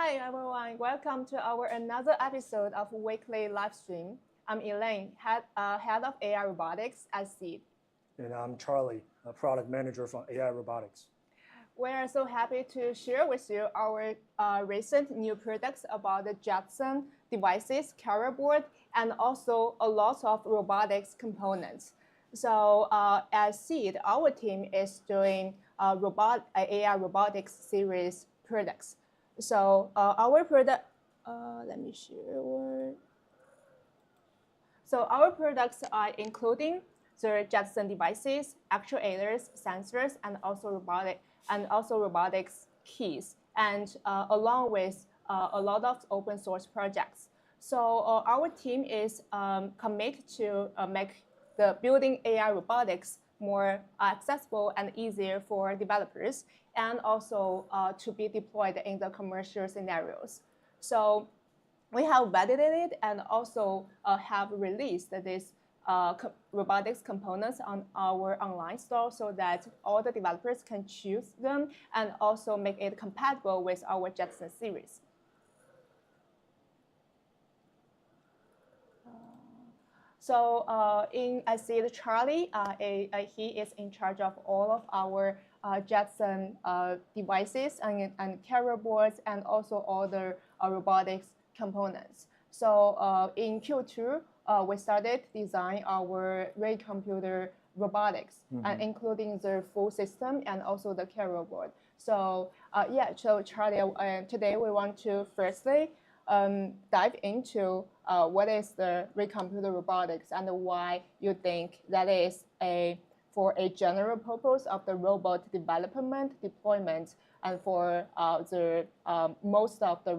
Hi everyone, welcome to our another episode of weekly live stream. I'm Elaine, head of AI robotics at Seed. And I'm Charlie, a product manager from AI Robotics. We are so happy to share with you our recent new products about the Jetson devices, carrier board, and also a lot of robotics components. So at Seed, our team is doing AI robotics series products. So our product, let me share. So our products are including the Jetson devices, actuators, sensors, and also robotics keys, and along with a lot of open source projects. So our team is committed to make the building AI robotics more accessible and easier for developers, and also to be deployed in the commercial scenarios. So we have validated and also have released these robotics components on our online store so that all the developers can choose them and also make it compatible with our Jetson series. So I see Charlie, he is in charge of all of our Jetson devices and carrier boards and also all the robotics components. So in Q2, we started design our ReComputer robotics, and including the full system and also the camera board. So yeah, so Charlie, today we want to firstly dive into what is the ReComputer robotics and why you think that is for a general purpose of the robot development, deployment, and for most of the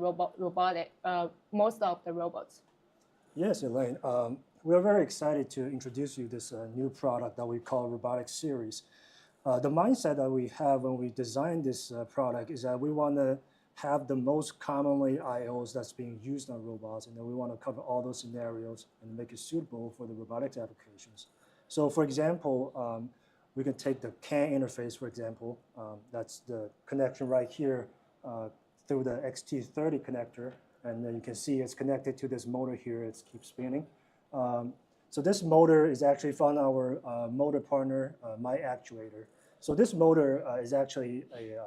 robots. Yes, Elaine. We are very excited to introduce you this new product that we call Robotics Series. The mindset that we have when we design this product is that we want to have the most commonly I/Os that's being used on robots, and then we want to cover all those scenarios and make it suitable for the robotics applications. So, for example, we can take the CAN interface, for example. That's the connection right here through the XT30 connector, and then you can see it's connected to this motor here. It keeps spinning. So this motor is actually from our motor partner, MyActuator. So this motor is actually a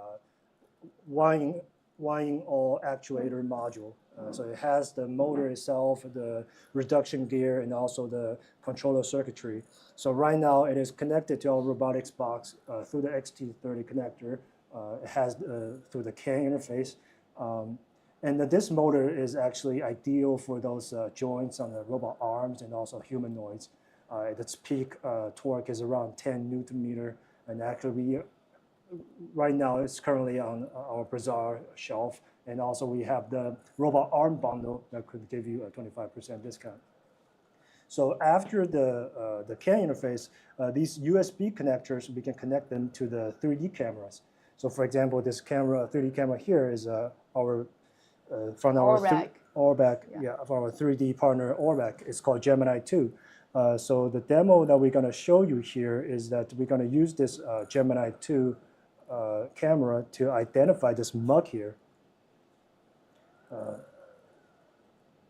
wiring-all actuator module. So it has the motor itself, the reduction gear, and also the controller circuitry. So right now it is connected to our robotics box through the XT30 connector. It has through the CAN interface. And this motor is actually ideal for those joints on the robot arms and also humanoids. Its peak torque is around 10 Newton meter, and actually right now it's currently on our Bazaar shelf. And also we have the robot arm bundle that could give you a 25% discount. So after the CAN interface, these USB connectors, we can connect them to the 3D cameras. So for example, this 3D camera here is our from our Orbbec, from our 3D partner Orbbec. It's called Gemini2. So the demo that we're going to show you here is that we're going to use this Gemini2 camera to identify this mug here.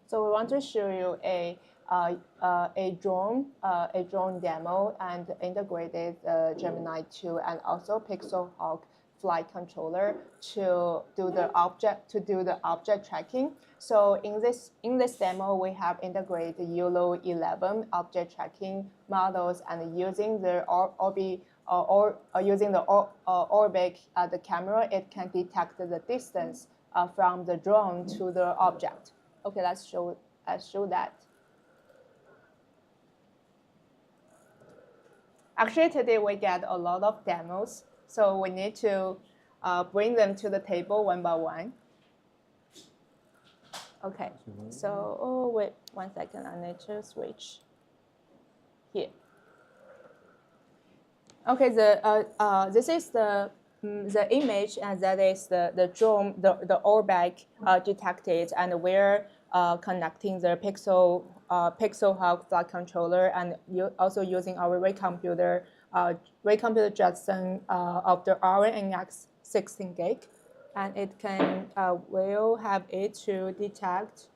So we want to show you a drone demo and integrated Gemini2 and also PixelHawk flight controller to do the object tracking. So in this demo, we have integrated YOLO 11 object tracking models, and using the Orbbec the camera, it can detect the distance from the drone to the object. Okay, let's show that. Actually, today we get a lot of demos, so we need to bring them to the table one by one. Okay, so, oh, wait, 1 second, I need to switch here. Okay, this is the image, and that is the drone, the Orbbec detected, and we're connecting the PixelHawk flight controller, and also using our ReComputer Jetson of the Orin NX 16 gig, and it can will have it to detect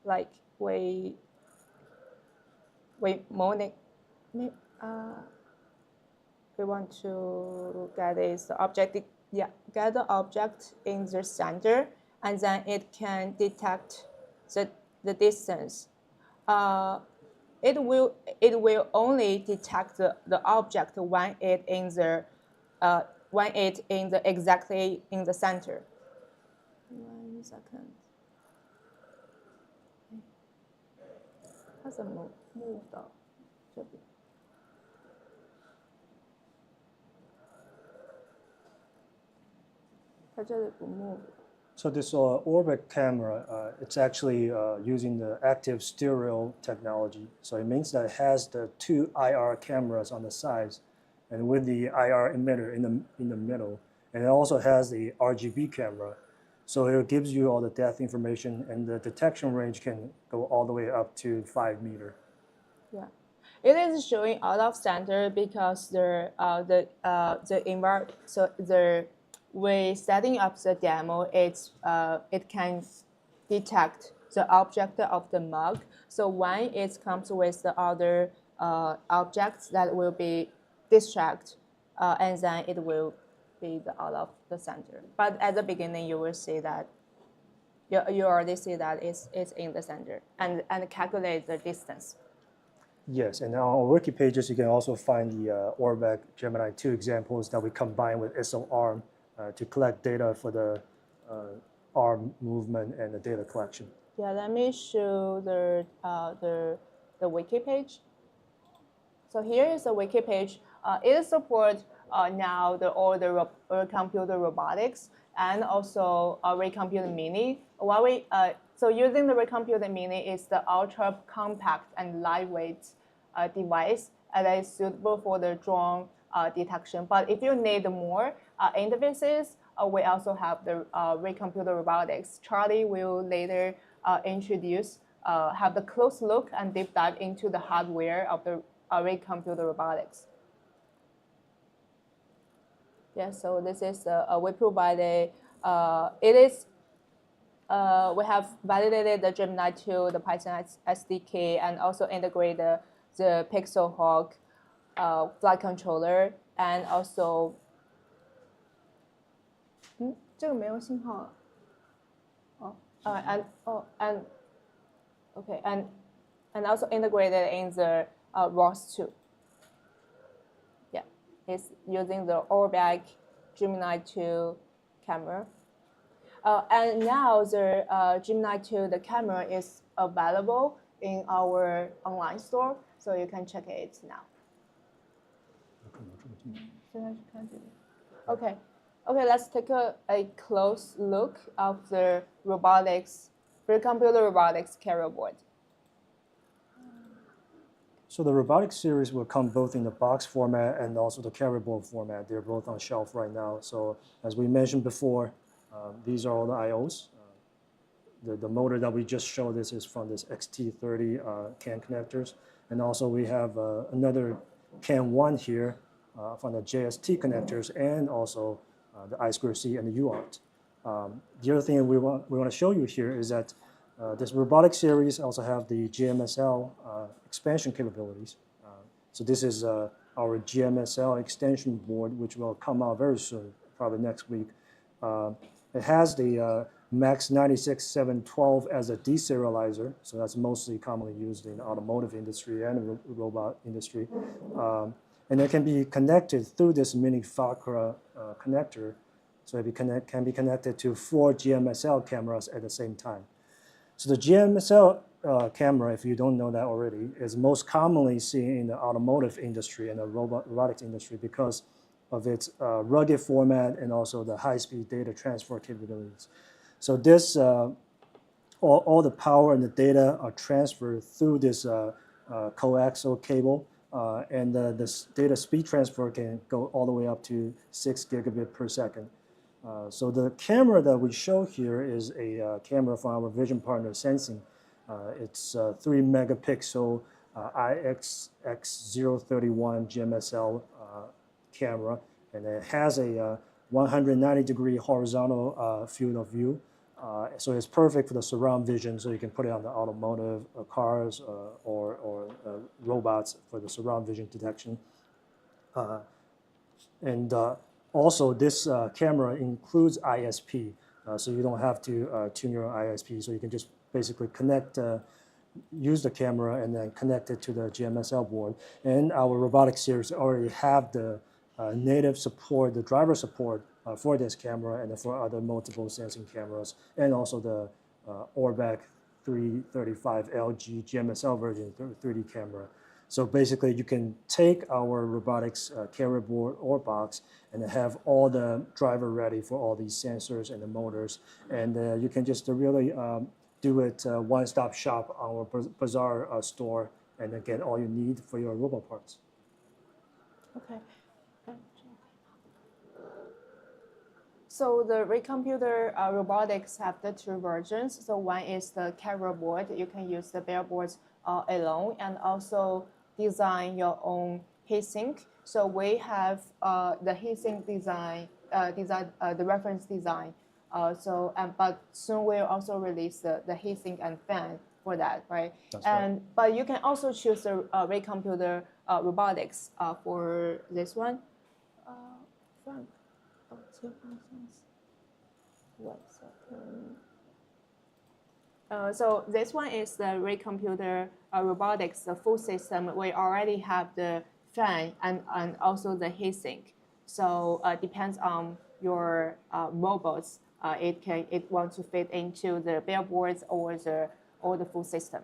like we want to get the object in the center, and then it can detect the distance. It will only detect the object when it exactly in the center. 1 second. 它怎么 move 到这边？ 它这里不 move。 So this Orbbec camera, it's actually using the active stereo technology. So it means that it has the 2 IR cameras on the sides, and with the IR emitter in the middle, and it also has the RGB camera. So it gives you all the depth information, and the detection range can go all the way up to 5 meters. Yeah, it is showing out of center because when setting up the demo, it can detect the object of the mug. So when it comes with the other objects, that will be distract, and then it will be out of the center. But at the beginning, you will see that you already see that it's in the center, and calculate the distance. Yes, and on our wiki pages, you can also find the Orbec Gemini2 examples that we combine with SO-ARM to collect data for the ARM movement and the data collection. Yeah, let me show the wiki page. So here is the wiki page. It supports now all the ReComputer robotics and also ReComputer Mini. So using the ReComputer Mini is the ultra compact and lightweight device that is suitable for the drone detection. But if you need more interfaces, we also have the ReComputer robotics. Charlie will later introduce, have the close look and deep dive into the hardware of the ReComputer robotics. Yeah, so this is we provide we have validated the Gemini2, the Python SDK, and also integrate the Pixel Hawk flight controller, and also 这个没有信号。and also integrated in the ROS2. Yeah, it's using the Orbec Gemini2 camera. And now the Gemini2, the camera is available in our online store, so you can check it now. Okay, let's take a close look of the ReComputer robotics carrier board. So the robotics series will come both in the box format and also the carrier board format. They're both on shelf right now. So as we mentioned before, these are all the IOs. The motor that we just showed, this is from this XT30 CAN connectors. And also we have another CAN 1 here from the JST connectors, and also the I2C and the UART. The other thing we want to show you here is that this robotic series also have the GMSL expansion capabilities. So this is our GMSL extension board, which will come out very soon, probably next week. It has the MAX 96712 as a deserializer, so that's mostly commonly used in the automotive industry and the robot industry. And it can be connected through this mini FACRA connector, so it can be connected to 4 GMSL cameras at the same time. So the GMSL camera, if you don't know that already, is most commonly seen in the automotive industry and the robotics industry because of its rugged format and also the high-speed data transfer capabilities. So this, all the power and the data are transferred through this coaxial cable, and this data speed transfer can go all the way up to 6 gigabit per second. So the camera that we show here is a camera from our vision partner Sensing. It's a 3 megapixel IXX031 GMSL camera, and it has a 190-degree horizontal field of view. So it's perfect for the surround vision, so you can put it on the automotive cars or robots for the surround vision detection. Also, this camera includes ISP, so you don't have to tune your own ISP. So you can just basically use the camera and then connect it to the GMSL board. And our robotics series already have the native support, the driver support for this camera and for other multiple sensing cameras, and also the Orbec 335 LG GMSL version 3D camera. So basically, you can take our robotics carrier board or box and have all the driver ready for all these sensors and the motors, and you can just really do it one-stop shop on our Bazaar store and then get all you need for your robot parts. Okay. So the ReComputer robotics have the 2 versions. So one is the carrier board. You can use the bare boards alone, and also design your own heatsink. So we have the heatsink design, the reference design. But soon we'll also release the heatsink and fan for that, right? That's right. But you can also choose the ReComputer robotics for this one. Frank, 1 second. So this one is the ReComputer robotics, the full system. We already have the fan and also the heatsink. So depends on your robots. It wants to fit into the billboards or the full system.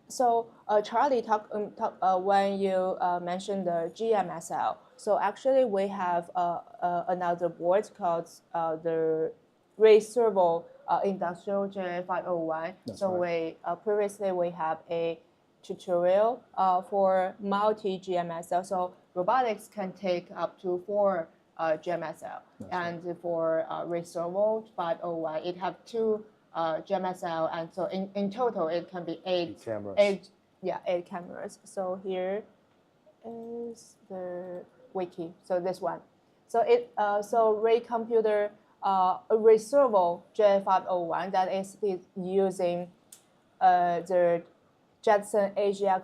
So Charlie, when you mentioned the GMSL, so actually we have another board called the ReServo Industrial J501. So right. Previously we have a tutorial for multi-GMSL. So robotics can take up to 4 GMSL. That's and right. For ReServo 501, it have 2 GMSL, and so in total it can be 8 cameras. 8 cameras. So here is the wiki. So this one. So ReComputer ReServo J501 that is using the Jetson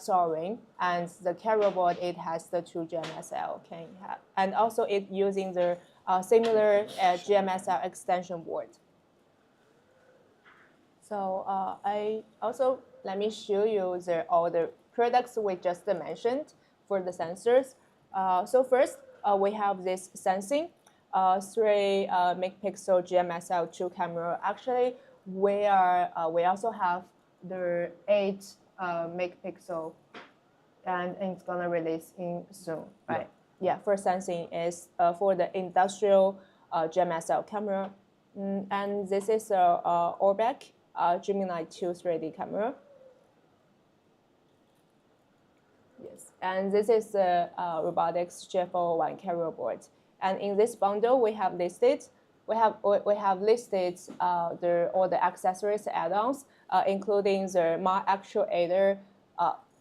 Orin, and the carrier board it has the 2 GMSL can have, and also it using the similar GMSL extension board. So I also, let me show you all the products we just mentioned for the sensors. So first, we have this sensing, 3 megapixel GMSL 2 camera. Actually, we also have the 8 megapixel, and it's gonna release in soon, right? Yeah, for sensing is for the industrial GMSL camera, and this is Orbbec Gemini2 3D camera. Yes, and this is the Robotics J401 carrier board. And in this bundle, we have listed all the accessories add-ons, including the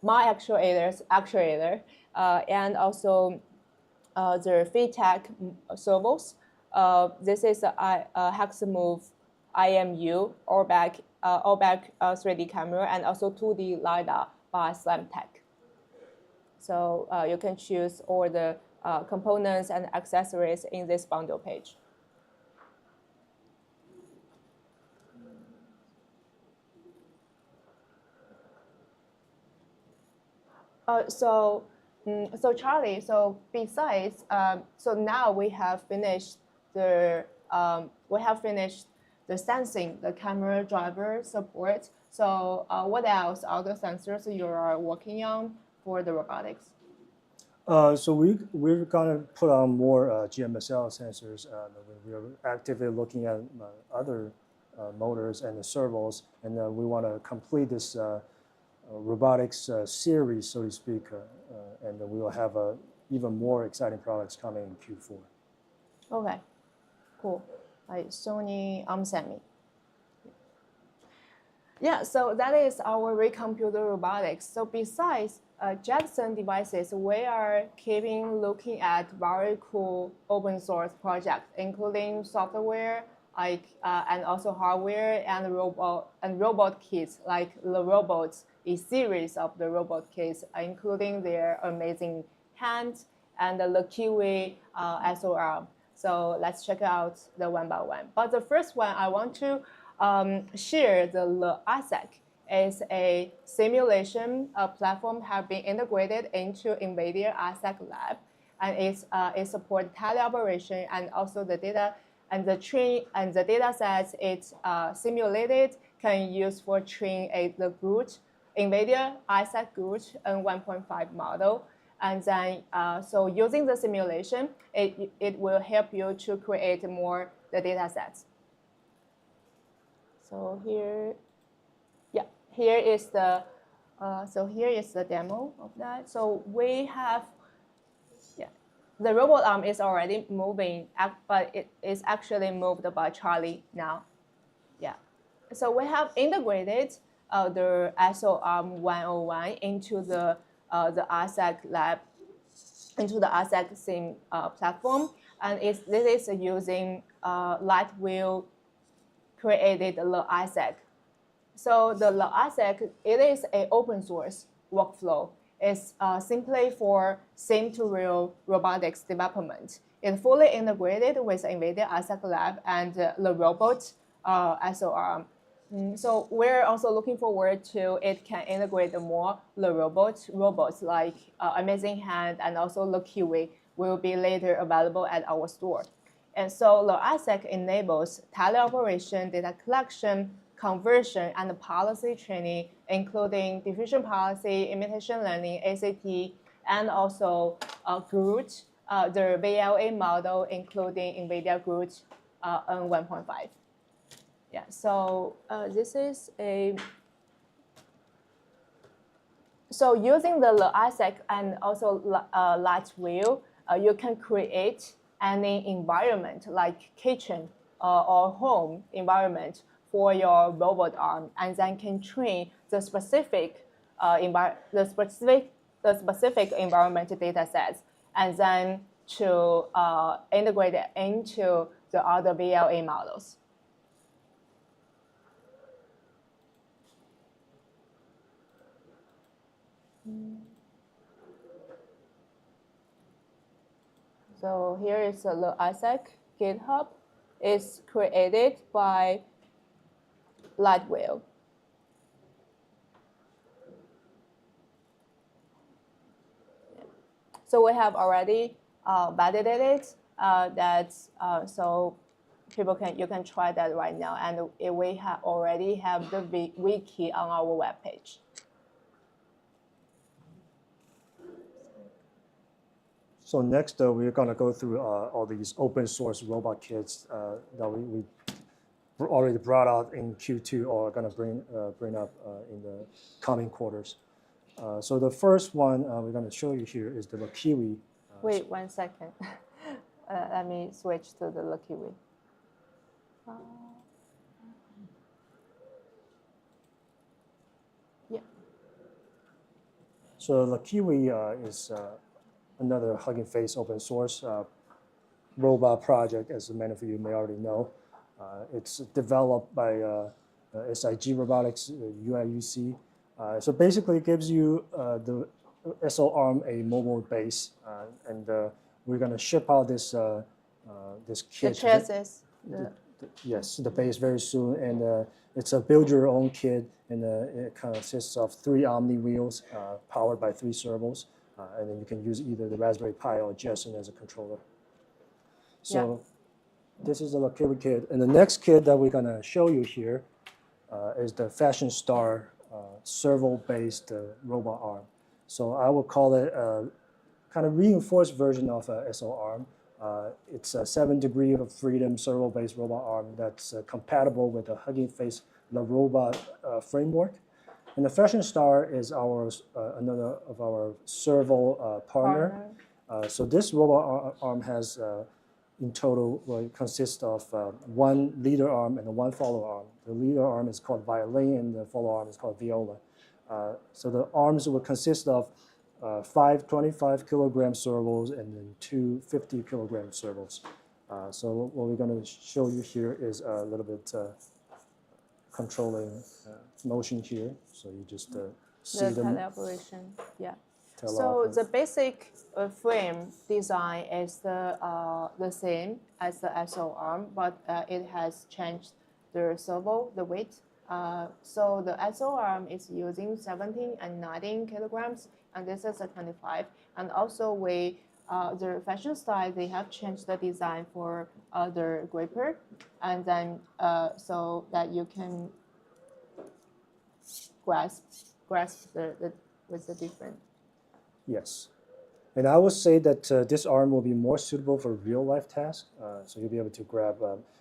MyActuator's actuator, and also the feedback servos. This is a Hexamove IMU Orbbec 3D camera, and also 2D LiDAR by SlamTech. So you can choose all the components and accessories in this bundle page. So Charlie, so besides, so now we have finished the sensing, the camera driver support. So what else are the sensors you are working on for the robotics? So we're gonna put on more GMSL sensors. We're actively looking at other motors and the servos, and we want to complete this robotics series, so to speak, and we will have even more exciting products coming in Q4. Okay, cool. Like Sony Semi. Yeah, so that is our ReComputer robotics. So besides Jetson devices, we are keeping looking at very cool open source projects, including software, and also hardware and robot kits, like LeRobot, a series of the robot kits, including their amazing hands and the LeKiwi SO-ARM. So let's check out the one by one. But the first one I want to share the LeASEC is a simulation platform have been integrated into NVIDIA ASEC Lab, and it supports teleoperation and also the data and the data sets it's simulated can use for train the GUT, NVIDIA ASEC GUT N1.5 model. And then, so using the simulation, it will help you to create more the data sets. So here is the demo of that. So we have, the robot arm is already moving, but it is actually moved by Charlie now. Yeah. So we have integrated the SO-ARM101 into the ASEC lab, into the ASEC sim platform, and this is using Lightwheel created LeASEC. So the LeASEC, it is an open source workflow. It's simply for sim to real robotics development, It's fully integrated with NVIDIA Isaac Lab and LeRobot SO-ARM. So we're also looking forward to it can integrate more robots like Amazing Hand and also LeKiwi will be later available at our store. And so the Isaac enables teleoperation, data collection, conversion, and policy training, including diffusion policy, imitation learning, ACT, and also GRUT, the VLA model, including NVIDIA GRUT N1.5. Yeah, so this is so using the Isaac and also light wheel, you can create any environment like kitchen or home environment for your robot arm, and then can train the specific environment data sets, and then to integrate it into the other VLA models. So here is the Isaac GitHub. It's created by Lightwheel. So we have already validated that. So you can try that right now, and we already have the wiki on our webpage. So next, we're going to go through all these open source robot kits that we already brought out in Q2 or are going to bring up in the coming quarters. So the first one we're going to show you here is the LeKiwi. Wait 1 second. Let me switch to the LeKiwi. Yeah. So LeKiwi is another Hugging Face open source robot project, as many of you may already know. It's developed by SIG Robotics, UIUC. So basically it gives you the SO-ARM a mobile base, and we're going to ship out this kit. The chassis. Yes, the base very soon, and it's a build your own kit, and it consists of 3 Omni wheels powered by 3 servos. And then you can use either the Raspberry Pi or Jetson as a controller. So this is the LeKiwi kit. And the next kit that we're going to show you here is the FashionStar servo-based robot arm. So I would call it a kind of reinforced version of SO-ARM. It's a 7 degrees of freedom servo-based robot arm that's compatible with the Hugging Face LeRobot framework. And the FashionStar is another of our servo partner. So this robot arm has, in total, it consists of 1 leader arm and 1 follower arm. The leader arm is called violin, and the follower arm is called viola. So the arms will consist of 5 25-kilogram servos and then 2 50-kilogram servos. So what we're going to show you here is a little bit controlling motion here. So you just see the them. teleoperation, yeah. So the basic frame design is the same as the SO-ARM, but it has changed the servo, the weight. So the SO-ARM is using 17 and 19 kilograms, and this is a 25. And also the FashionStar, they have changed the design for the gripper, and then so that you can grasp with the different. Yes. And I would say that this arm will be more suitable for real-life tasks. So you'll be able to grab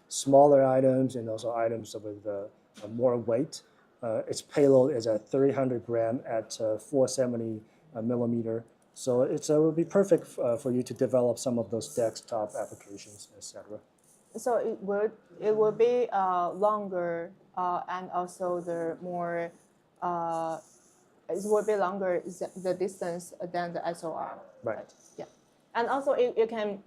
smaller items and also items with more weight. Its payload is at 300 grams at 470 millimeter. So it will be perfect for you to develop some of those desktop applications, etc. So it will be longer and also the more it will be longer the distance than the SO-ARM. Right. Yeah, and also you can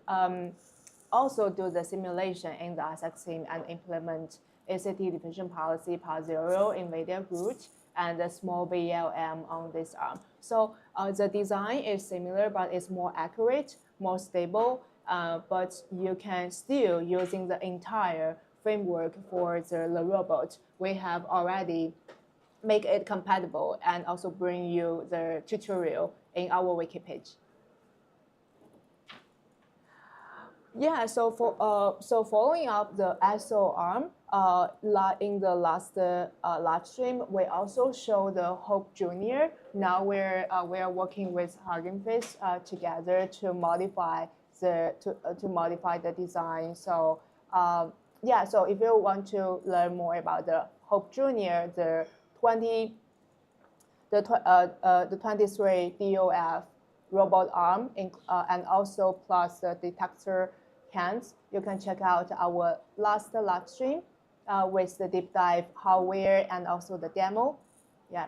also do the simulation in the Isaac Sim and implement ACT diffusion policy Part 0 NVIDIA GRUT and a small VLM on this arm. So the design is similar, but it's more accurate, more stable, but you can still using the entire framework for the robot. We have already make it compatible and also bring you the tutorial in our wiki page. Yeah, so following up the SO-ARM, in the last live stream, we also show the Hope Junior. Now we are working with Hugging Face together to modify the design. So yeah, so if you want to learn more about the Hope Junior, the 23 DOF robot arm and also plus the detector hands, you can check out our last live stream with the deep dive hardware and also the demo. Yeah.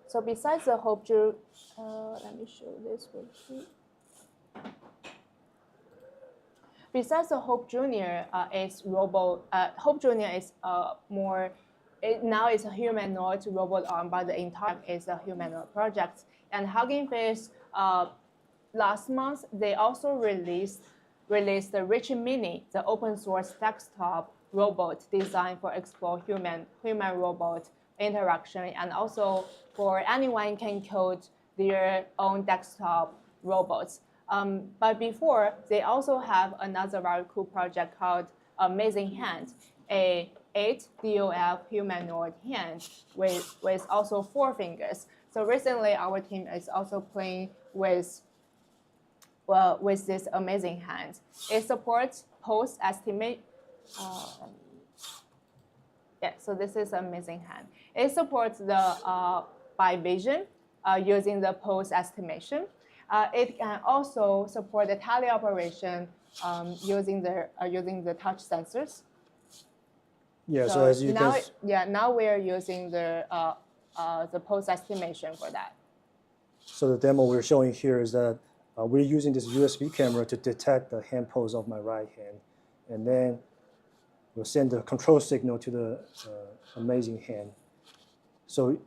So besides the Hope Junior, let me show this worksheet. Besides the Hope Junior, Hope Junior is more. Now it's a humanoid robot arm, but the entire is a humanoid project. And Hugging Face, last month, they also released the Rich Mini, the open source desktop robot designed for explore human-robot interaction, and also for anyone can code their own desktop robots. But before, they also have another very cool project called Amazing Hand, a 8 DOF humanoid hand with also 4 fingers. So recently, our team is also playing with this amazing hand. It supports pose estimate. Yeah, so this is amazing hand. It supports the by vision using the pose estimation. It can also support the teleoperation using the touch sensors. Yeah, so as you now, can... now we are using the pose estimation for that. So the demo we're showing here is that we're using this USB camera to detect the hand pose of my right hand, and then we'll send the control signal to the amazing hand. So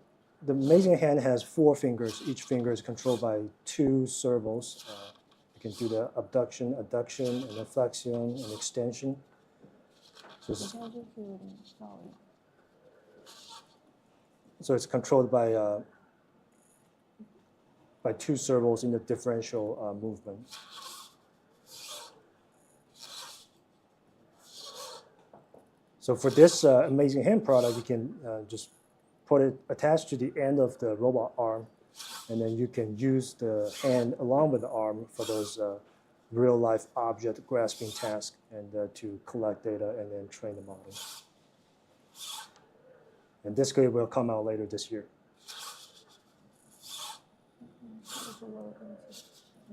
the amazing hand has 4 fingers. Each finger is controlled by 2 servos. You can do the abduction, adduction, and then flexion and extension. So it's controlled by 2 servos in the differential movement. So for this amazing hand product, you can just put it attached to the end of the robot arm, and then you can use the hand along with the arm for those real-life object grasping tasks and to collect data and then train the model. And this kit will come out later this year.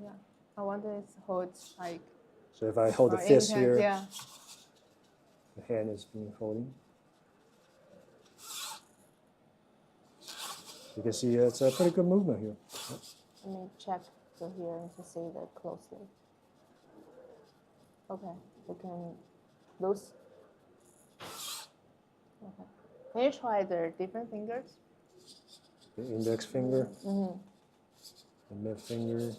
Yeah, I wonder if it holds like. So if I hold the fist here, yeah. the hand is being holding. You can see it's a pretty good movement here. Let me check to here to see that closely. Okay, you can loose. Okay. Can you try the different fingers? The index finger, the mid finger.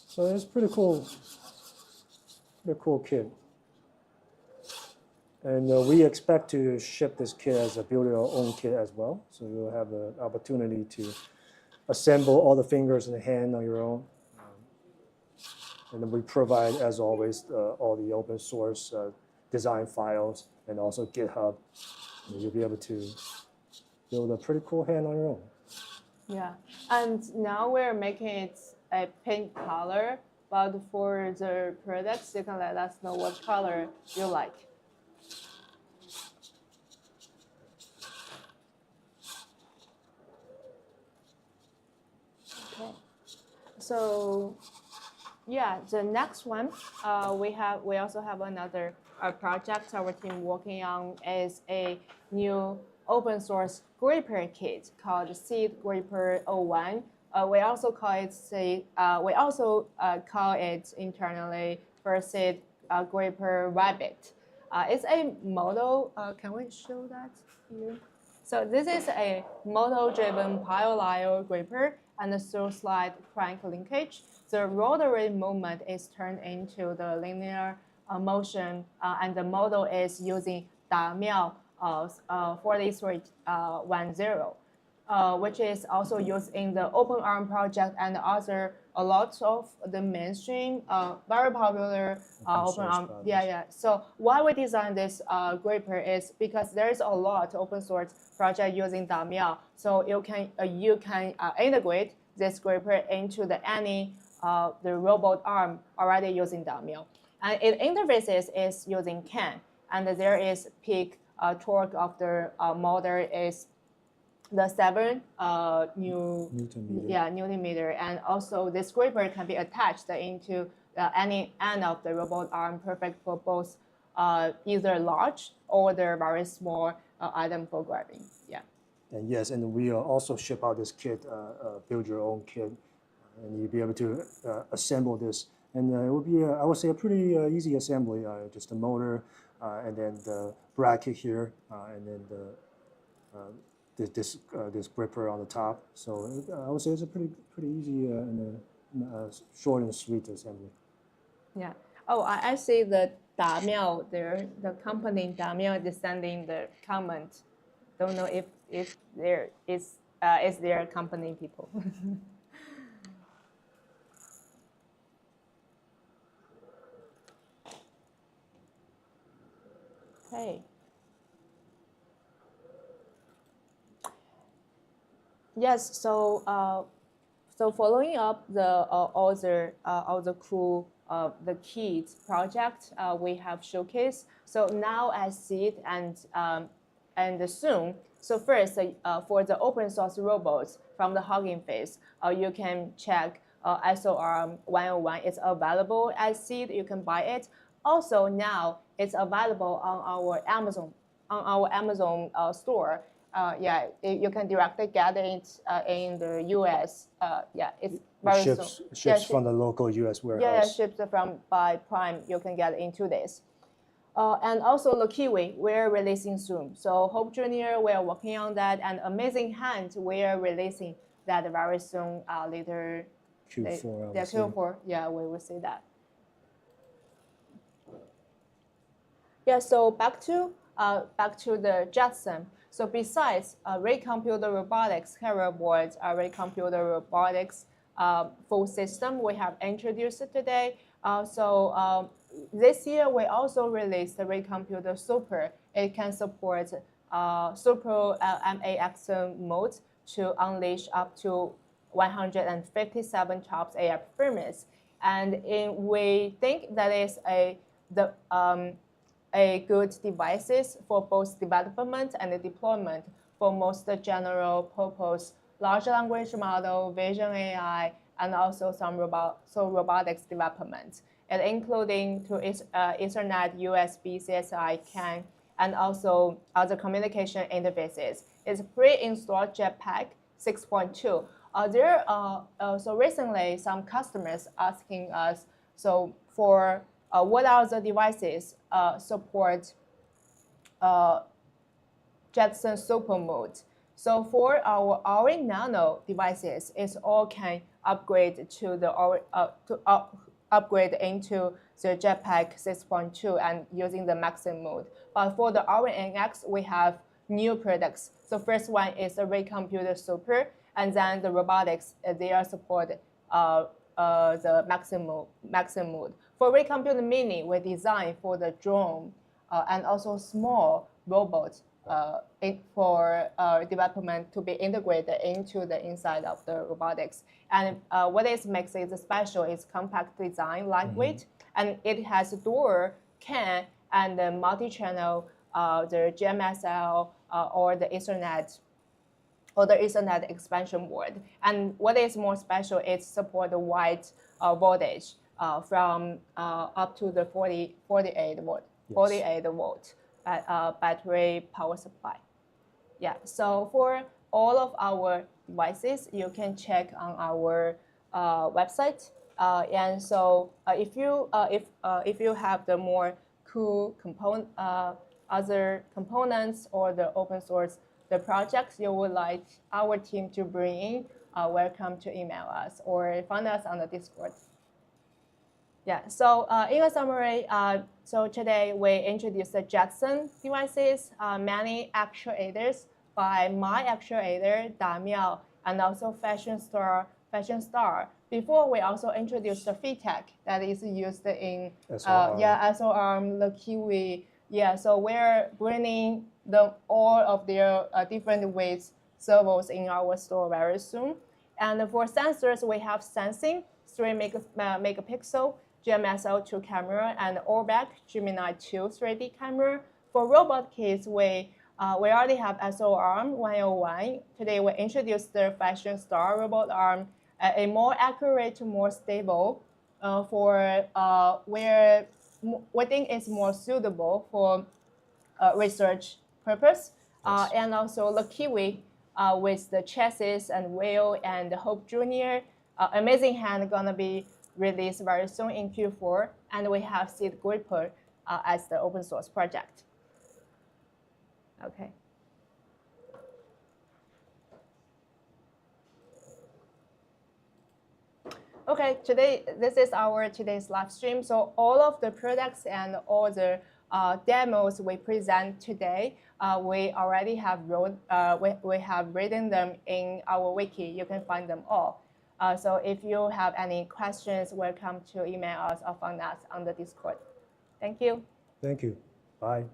So it's pretty cool kit. And we expect to ship this kit as a build your own kit as well. So you'll have the opportunity to assemble all the fingers in the hand on your own. And then we provide, as always, all the open source design files and also GitHub. And you'll be able to build a pretty cool hand on your own. Yeah, and now we're making it a pink color, but for the products, you can let us know what color you like. Okay, so yeah, the next one we also have another project our team working on is a new open source gripper kit called Seed Gripper 01. We also call it internally for Seed Gripper Rabbit. It's a model. Can we show that here? So this is a model-driven pile gripper and a through-slide crank linkage. The rotary movement is turned into the linear motion, and the model is using Damiao 4310, which is also used in the OpenARM project and a lot of the mainstream, very popular OpenARM. So why we designed this gripper is because there's a lot of open source project using Damiao. So you can integrate this gripper into the robot arm already using Damiao. And it interfaces is using CAN, and there is peak torque of the motor is the 7 Newton meter, and also this gripper can be attached into any end of the robot arm, perfect for both either large or the very small item for grabbing. Yeah. And yes, and we also ship out this kit, build your own kit, and you'll be able to assemble this. And it will be, I would say, a pretty easy assembly. Just the motor, and then the bracket here, and then this gripper on the top. So I would say it's a pretty easy and short and sweet assembly. Yeah. Oh, I see the Damiao there. The company Damiao is sending the comment. Don't know if there is their company people. Okay. Yes. So following up all the cool the kids project we have showcased. So now I see it and soon. So first, for the open source robots from the Hugging Face, you can check SO-ARM101. It's available as seed. You can buy it. Also now it's available on our Amazon store. You can directly get it in the U.S. It's very ships from the local U.S. warehouse. Ships by Prime. You can get it in 2 days. And also LeKiwi, we're releasing soon. So Hope Junior, we're working on that, and Amazing Hand, we're releasing that very soon. Later. Q4. Q4. Yeah, we will see that. Yeah. So back to the Jetson. So besides ReComputer robotics carrier boards, ReComputer robotics full system we have introduced today. This year we also released the ReComputer Super. It can support Super MyActuator mode to unleash up to 157 TOPS AI performance, and we think that is a good devices for both development and deployment for most general purpose large language model, vision AI, and also some robotics development, and including to Ethernet, USB, CSI, CAN, and also other communication interfaces. It's pre-installed Jetpack 6.2. So recently some customers asking us, so for what are the devices support Jetson Super mode? So for our Orin Nano devices, it's all can upgrade to the upgrade into the Jetpack 6.2 and using the maximum mode. But for the Orin NX, we have new products. So first one is the ReComputer Super, and then the robotics they are support the maximum mode. For ReComputer Mini, we designed for the drone and also small robots for development to be integrated into the inside of the robotics. And what makes it special is compact design, lightweight, and it has dual CAN and the multi-channel, the GMSL or the Ethernet expansion board. And what is more special is support the wide voltage from up to the 48 volt. Yes. 48 volt battery power supply. Yeah. So for all of our devices, you can check on our website. And so if you have the more cool other components or the open source the projects you would like our team to bring in, welcome to email us or find us on the Discord. Yeah, so in a summary, so today we introduced the Jetson devices, many actuators by MyActuator, Damiao, and also FashionStar. Before, we also introduced the FeedTech that is used in SO-ARM, LeKiwi. Yeah, so we're bringing all of their different weights servos in our store very soon. And for sensors, we have sensing, 3 megapixel, GMSL2 camera, and Orbbec Gemini2 3D camera. For robot kits, we already have SO-ARM101. Today, we introduced the FashionStar robot arm, a more accurate, more stable for where we think it's more suitable for research purpose. Yes. And also LeKiwi with the chassis and wheel and the Hope Junior. Amazing Hand gonna be released very soon in Q4. And we have Seed Gripper as the open source project. Okay. Okay, this is our today's live stream. So all of the products and all the demos we present today, we already have we have written them in our wiki. You can find them all. So if you have any questions, welcome to email us or find us on the Discord. Thank you. Thank you. Bye.